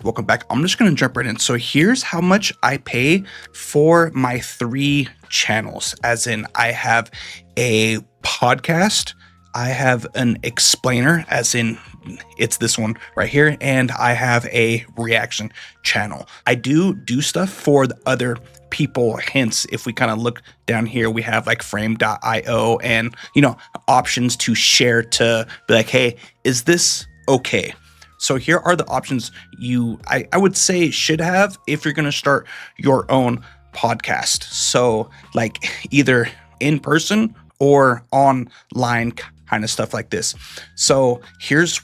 Welcome back. I'm just going to jump right in. So here's how much I pay for my 3 channels, as in I have a podcast, I have an explainer, as in it's this one right here, and I have a reaction channel. I do stuff for the other people. Hence, if we kind of look down here, we have like frame.io and, options to share, to be like, hey, is this okay? So here are the options I would say should have if you're going to start your own podcast. So like either in person or online kind of stuff like this. So here's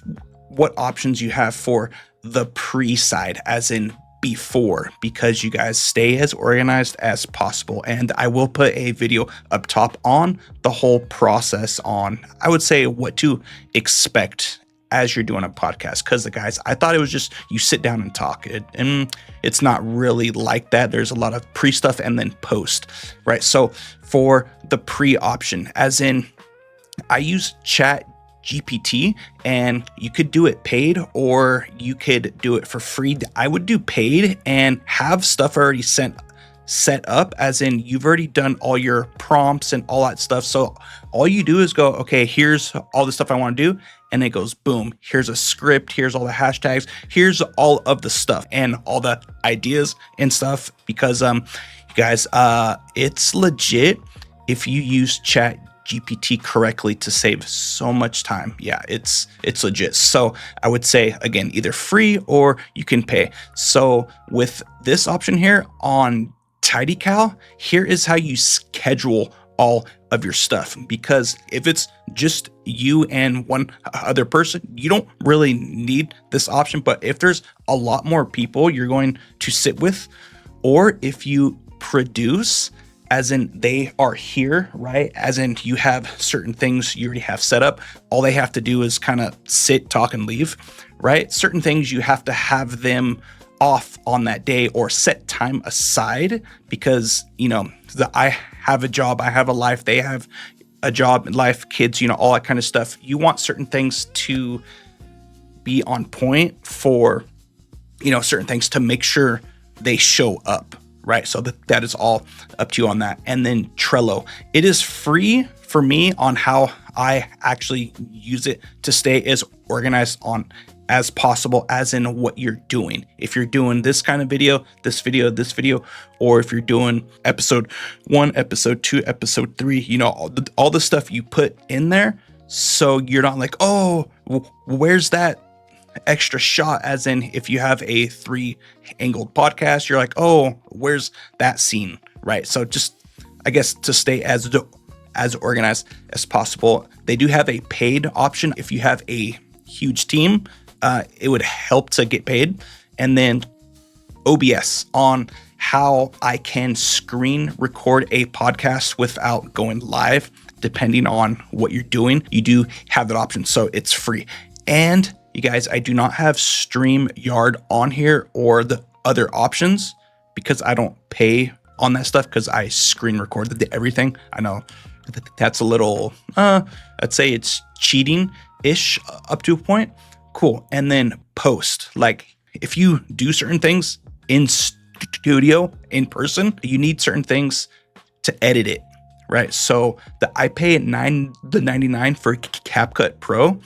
what options you have for the pre-side, as in before, because you guys stay as organized as possible. And I will put a video up top on the whole process, on, I would say, what to expect as you're doing a podcast. Because guys, I thought it was just you sit down and talk, and it's not really like that. There's a lot of pre stuff and then post, right? So for the pre option, as in I use Chat GPT, and you could do it paid or you could do it for free. I would do paid and have stuff already set up, as in you've already done all your prompts and all that stuff. So all you do is go, okay, here's all the stuff I want to do. And it goes, boom, here's a script, here's all the hashtags, here's all of the stuff and all the ideas and stuff. Because you guys, it's legit if you use Chat GPT correctly to save so much time. Yeah, it's legit. So I would say, again, either free or you can pay. So with this option here on TidyCal, here is how you schedule all of your stuff. Because if it's just you and one other person, you don't really need this option. But if there's a lot more people you're going to sit with, or if you produce, as in they are here, right? As in you have certain things you already have set up. All they have to do is kind of sit, talk, and leave, right? Certain things you have to have them off on that day or set time aside, because, I have a job, I have a life, they have a job, life, kids, all that kind of stuff. You want certain things to be on point for, certain things to make sure they show up. Right. So that is all up to you on that. And then Trello, it is free for me on how I actually use it to stay as organized on as possible, as in what you're doing. If you're doing this kind of video, this video, or if you're doing episode 1, episode 2, episode 3, all the stuff you put in there. So you're not like, oh, where's that extra shot? As in, if you have a 3-angled podcast, you're like, oh, where's that scene, right? So just, I guess, to stay as organized as possible. They do have a paid option if you have a huge team. It would help to get paid. And then OBS, on how I can screen record a podcast without going live, depending on what you're doing. You do have that option, so it's free. And you guys, I do not have StreamYard on here or the other options because I don't pay on that stuff, because I screen record everything. I know that's a little, I'd say it's cheating-ish up to a point. Cool. And then post. Like, if you do certain things in studio, in person, you need certain things to edit it, right? So I pay $9.99 for CapCut Pro.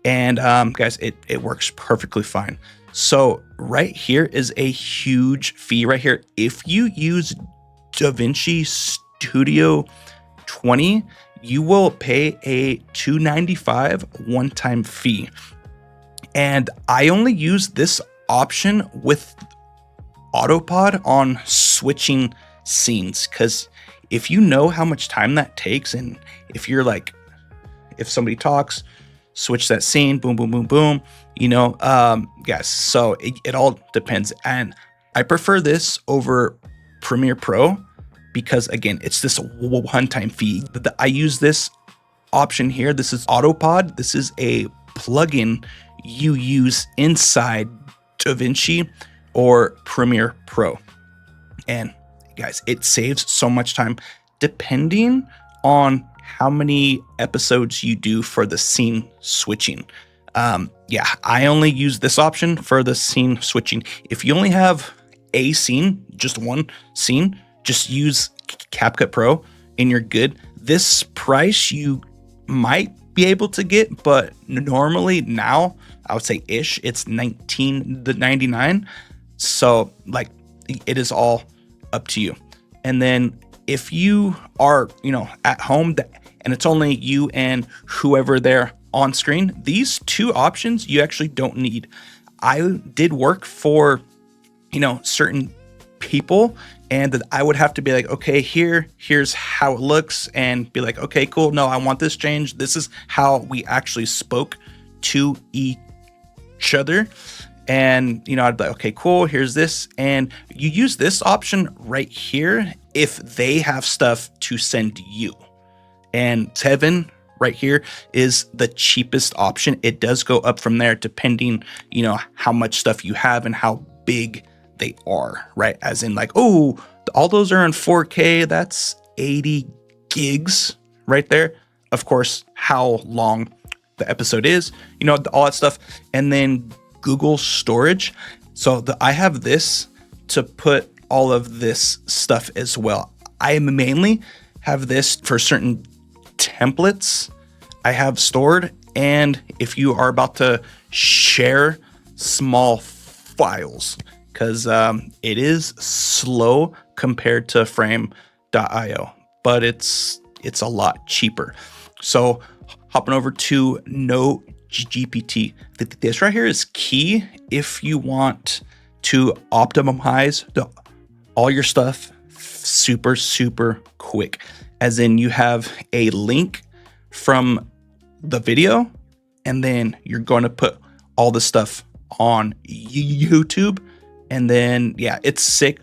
And guys, it works perfectly fine. So right here is a huge fee right here. If you use DaVinci Studio 20, you will pay a $295 one-time fee. And I only use this option with Autopod on switching scenes, because if you know how much time that takes, and if you're like, if somebody talks, switch that scene, boom, boom, boom, boom, guys, so it all depends. And I prefer this over Premiere Pro because, again, it's this one-time fee. I use this option here. This is Autopod. This is a plugin you use inside DaVinci or Premiere Pro. And guys, it saves so much time depending on how many episodes you do for the scene switching. Yeah, I only use this option for the scene switching. If you only have a scene, just one scene, just use CapCut Pro and you're good. This price you might be able to get, but normally now I would say it's $19.99. So like it is all up to you. And then if you are, at home and it's only you and whoever there on screen, these two options you actually don't need. I did work for, certain people, and that I would have to be like, okay, here's how it looks, and be like, okay, cool. No, I want this changed. This is how we actually spoke to each other. And, I'd be like, okay, cool. Here's this. And you use this option right here if they have stuff to send you. And 7 right here is the cheapest option. It does go up from there depending, how much stuff you have and how big they are, right? As in like, oh, all those are in 4K. That's 80 gigs right there. Of course, how long the episode is, all that stuff. And then Google storage. So I have this to put all of this stuff as well. I mainly have this for certain templates I have stored. And if you are about to share small files, because it is slow compared to frame.io, but it's a lot cheaper. So hopping over to No GPT. This right here is key if you want to optimize all your stuff super, super quick. As in you have a link from the video, and then you're going to put all the stuff on YouTube. And then, yeah, it's sick.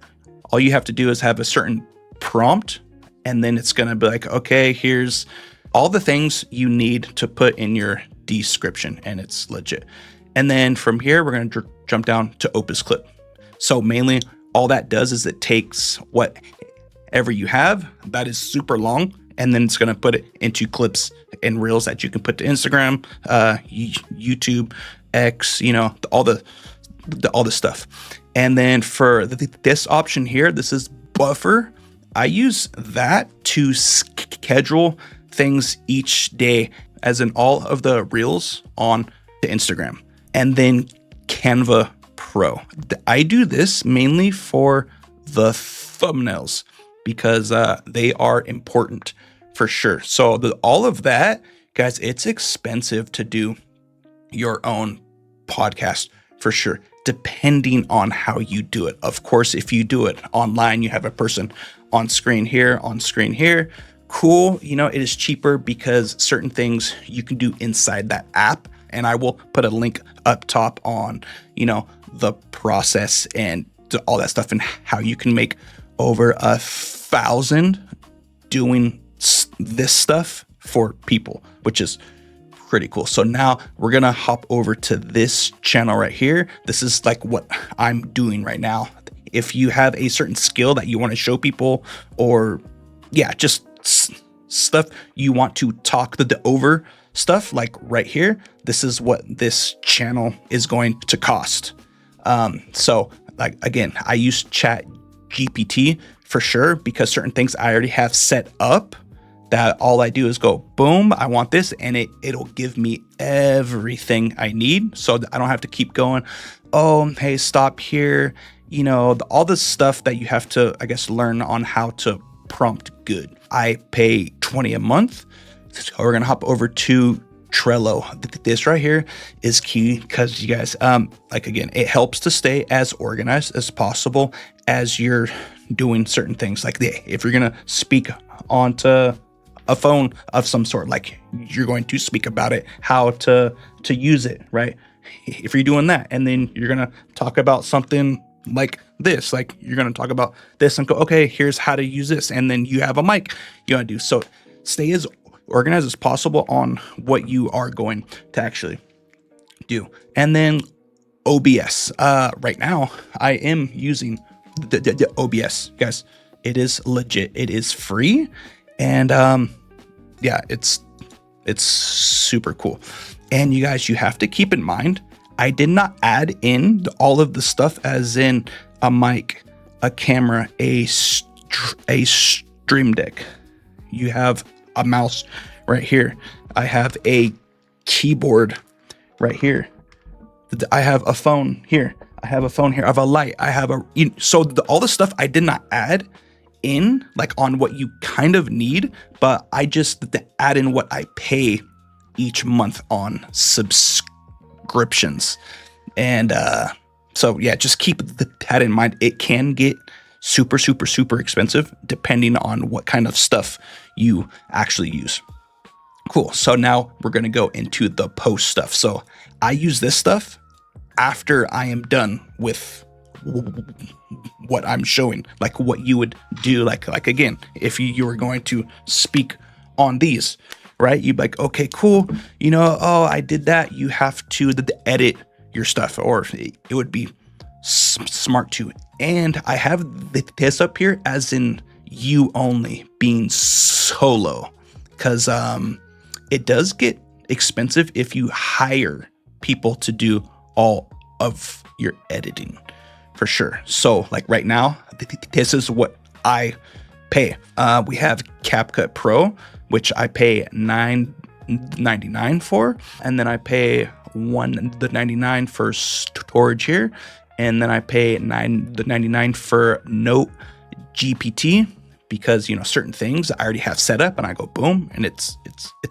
All you have to do is have a certain prompt, and then it's going to be like, okay, here's all the things you need to put in your description, and it's legit. And then from here, we're going to jump down to Opus Clip. So mainly all that does is it takes whatever you have that is super long, and then it's going to put it into clips and reels that you can put to Instagram, YouTube, X, all the stuff. And then for this option here, this is buffer. I use that to schedule things each day, as in all of the reels on the Instagram. And then Canva Pro. I do this mainly for the thumbnails because they are important for sure. So all of that, guys, it's expensive to do your own podcast for sure, depending on how you do it. Of course, if you do it online, you have a person on screen here, cool. It is cheaper because certain things you can do inside that app. And I will put a link up top on, the process and all that stuff and how you can make over 1,000 doing this stuff for people, which is pretty cool. So now we're going to hop over to this channel right here. This is like what I'm doing right now. If you have a certain skill that you want to show people, or just stuff you want to talk the over stuff, like right here, this is what this channel is going to cost. So like, again, I use Chat GPT for sure because certain things I already have set up that all I do is go, boom, I want this, and it'll give me everything I need. So I don't have to keep going, oh, hey, stop here. All this stuff that you have to, I guess, learn on how to prompt good. I pay $20 a month. So we're going to hop over to Trello. This right here is key because you guys, again, it helps to stay as organized as possible as you're doing certain things. Like if you're going to speak onto a phone of some sort, like you're going to speak about it, how to use it, right? If you're doing that, and then you're going to talk about something like this, like you're going to talk about this and go, okay, here's how to use this. And then you have a mic you want to do. So stay as organized as possible on what you are going to actually do. And then OBS. Right now I am using the OBS, guys. It is legit. It is free. And it's super cool. And you guys, you have to keep in mind, I did not add in all of the stuff as in a mic, a camera, a stream deck. You have a mouse right here. I have a keyboard right here. I have a phone here. I have a phone here. I have a light. I have all the stuff I did not add in like on what you kind of need, but I just add in what I pay each month on subscriptions. And so yeah, just keep that in mind. It can get super expensive depending on what kind of stuff you actually use. Cool. So now we're going to go into the post stuff. So I use this stuff after I am done with what I'm showing, like what you would do. Like again, if you were going to speak on these, right? You'd be like, okay, cool. I did that. You have to edit your stuff, or it would be smart to. And I have this up here as in you only, being solo, because it does get expensive if you hire people to do all of your editing, for sure. So like right now, this is what I pay. We have CapCut Pro, which I pay $9.99 for, and then I pay $1.99 for storage here, and then I pay $9.99 for Note GPT, because certain things I already have set up and I go boom and it's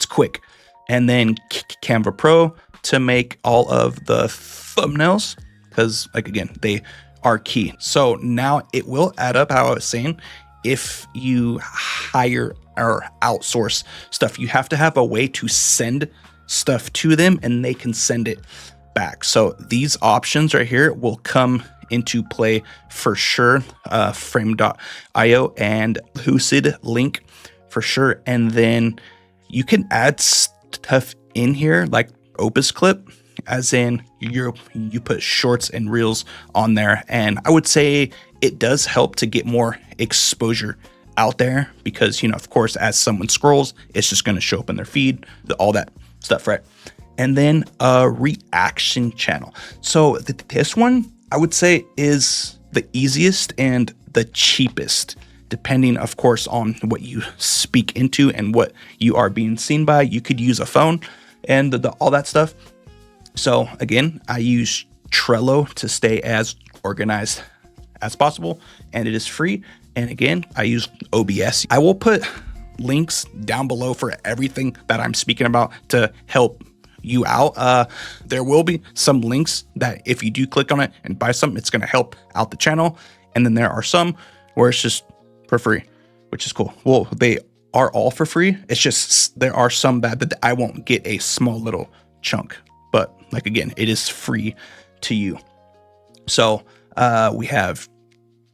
quick. And then Canva Pro to make all of the thumbnails, because like again, they are key. So now it will add up, how I was saying. If you hire or outsource stuff, you have to have a way to send stuff to them and they can send it back. So these options right here will come into play for sure. Frame.io and Lucid Link for sure. And then you can add stuff in here like Opus Clip, as in you put shorts and reels on there. And I would say it does help to get more exposure out there, because of course, as someone scrolls, it's just going to show up in their feed, all that stuff, right? And then a reaction channel. So this one I would say is the easiest and the cheapest, depending of course on what you speak into and what you are being seen by. You could use a phone and all that stuff. So again, I use Trello to stay as organized as possible, and it is free. And again, I use OBS. I will put links down below for everything that I'm speaking about to help you out. There will be some links that if you do click on it and buy some, it's going to help out the channel. And then there are some where it's just for free, which is cool. Well, they are all for free. It's just there are some that I won't get a small little chunk, but like again, it is free to you. So we have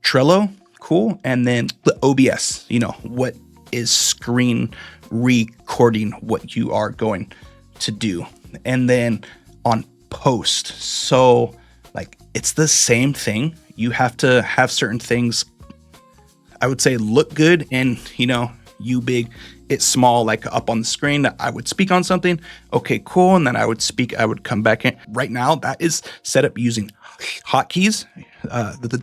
Trello, cool, and then the OBS. What is screen recording what you are going to do. And then on post, so like it's the same thing. You have to have certain things, I would say, look good, and you big, it's small, like up on the screen. I would speak on something, okay, cool, and then I would come back in. Right now that is set up using hotkeys.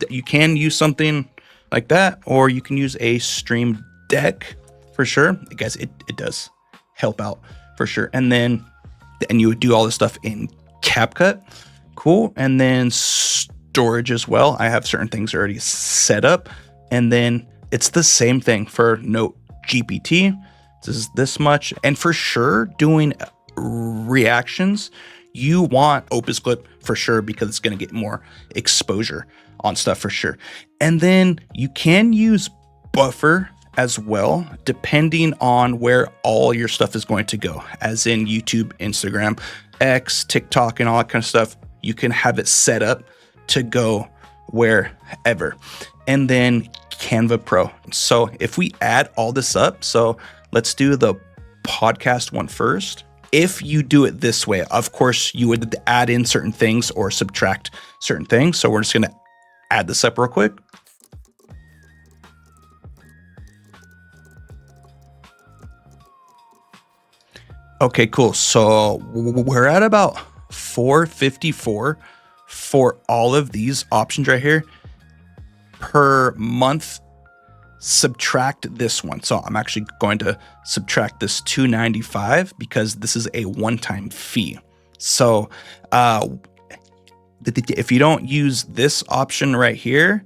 You can use something like that, or you can use a stream deck for sure. Guys, it does help out for sure. And you would do all this stuff in CapCut, cool. And then storage as well. I have certain things already set up, and then it's the same thing for Note GPT. This is this much, and for sure doing reactions, you want Opus Clip for sure, because it's going to get more exposure on stuff for sure. And then you can use Buffer as well, depending on where all your stuff is going to go, as in YouTube, Instagram, X, TikTok, and all that kind of stuff. You can have it set up to go wherever. And then Canva Pro. So if we add all this up, so let's do the podcast one first. If you do it this way, of course, you would add in certain things or subtract certain things. So we're just going to add this up real quick. Okay, cool. So we're at about 454 for all of these options right here per month. Subtract this one. So I'm actually going to subtract this 295 because this is a one-time fee. So if you don't use this option right here,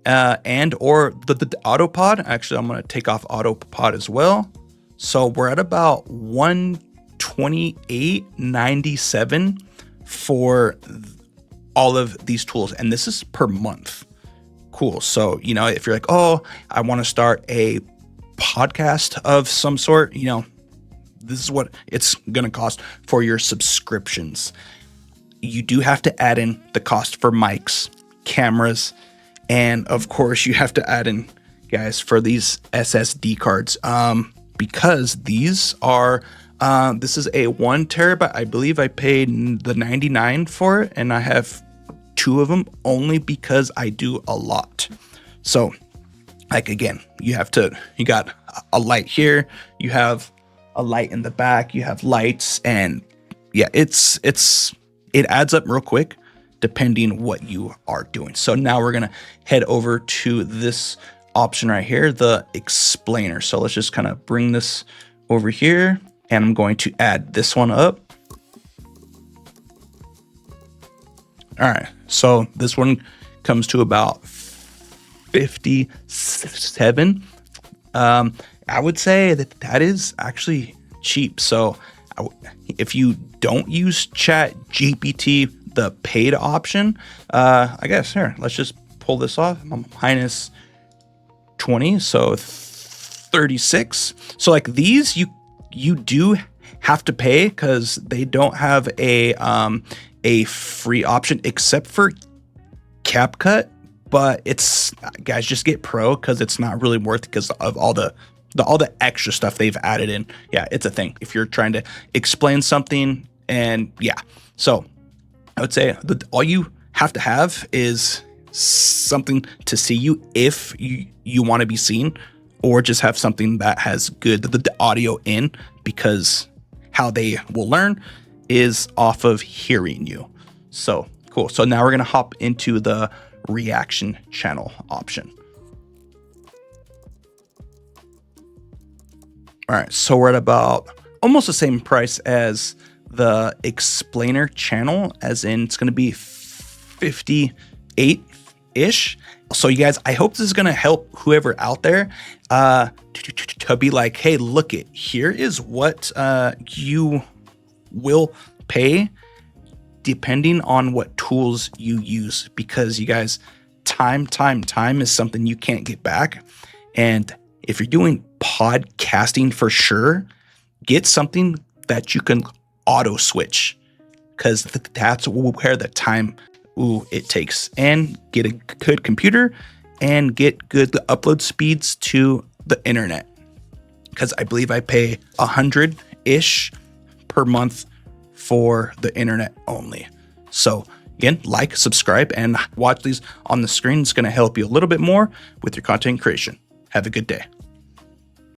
and or the autopod, actually I'm going to take off autopod as well. So we're at about 128.97 for all of these tools, and this is per month. Cool. So, if you're like, oh, I want to start a podcast of some sort, this is what it's going to cost for your subscriptions. You do have to add in the cost for mics, cameras, and of course you have to add in, guys, for these SSD cards, because these are, this is a 1 terabyte. I believe I paid the 99 for it, and I have 2 of them only because I do a lot. So like, again, you got a light here, you have a light in the back, you have lights, and yeah, it adds up real quick depending what you are doing. So now we're going to head over to this option right here, the explainer. So let's just kind of bring this over here, and I'm going to add this one up. All right, so this one comes to about 57. I would say that is actually cheap. So if you don't use Chat GPT, the paid option, I guess here, let's just pull this off. Minus 20, so 36. So like these, you do have to pay because they don't have a free option except for CapCut, but it's, guys, just get Pro because it's not really worth it because of all the extra stuff they've added in. Yeah, it's a thing if you're trying to explain something. And yeah, so I would say all you have to have is something to see you if you want to be seen, or just have something that has good the audio in, because how they will learn is off of hearing you. So cool. So now we're going to hop into the reaction channel option. All right, so we're at about almost the same price as the explainer channel, as in it's going to be 58-ish. So you guys, I hope this is going to help whoever out there to be like, hey, look it, here is what you will pay depending on what tools you use, because you guys, time is something you can't get back. And if you're doing podcasting, for sure, get something that you can auto switch, because that's where the time it takes. And get a good computer and get good upload speeds to the internet, because I believe I pay 100-ish per month for the internet only. So again, like, subscribe, and watch these on the screen. It's going to help you a little bit more with your content creation. Have a good day.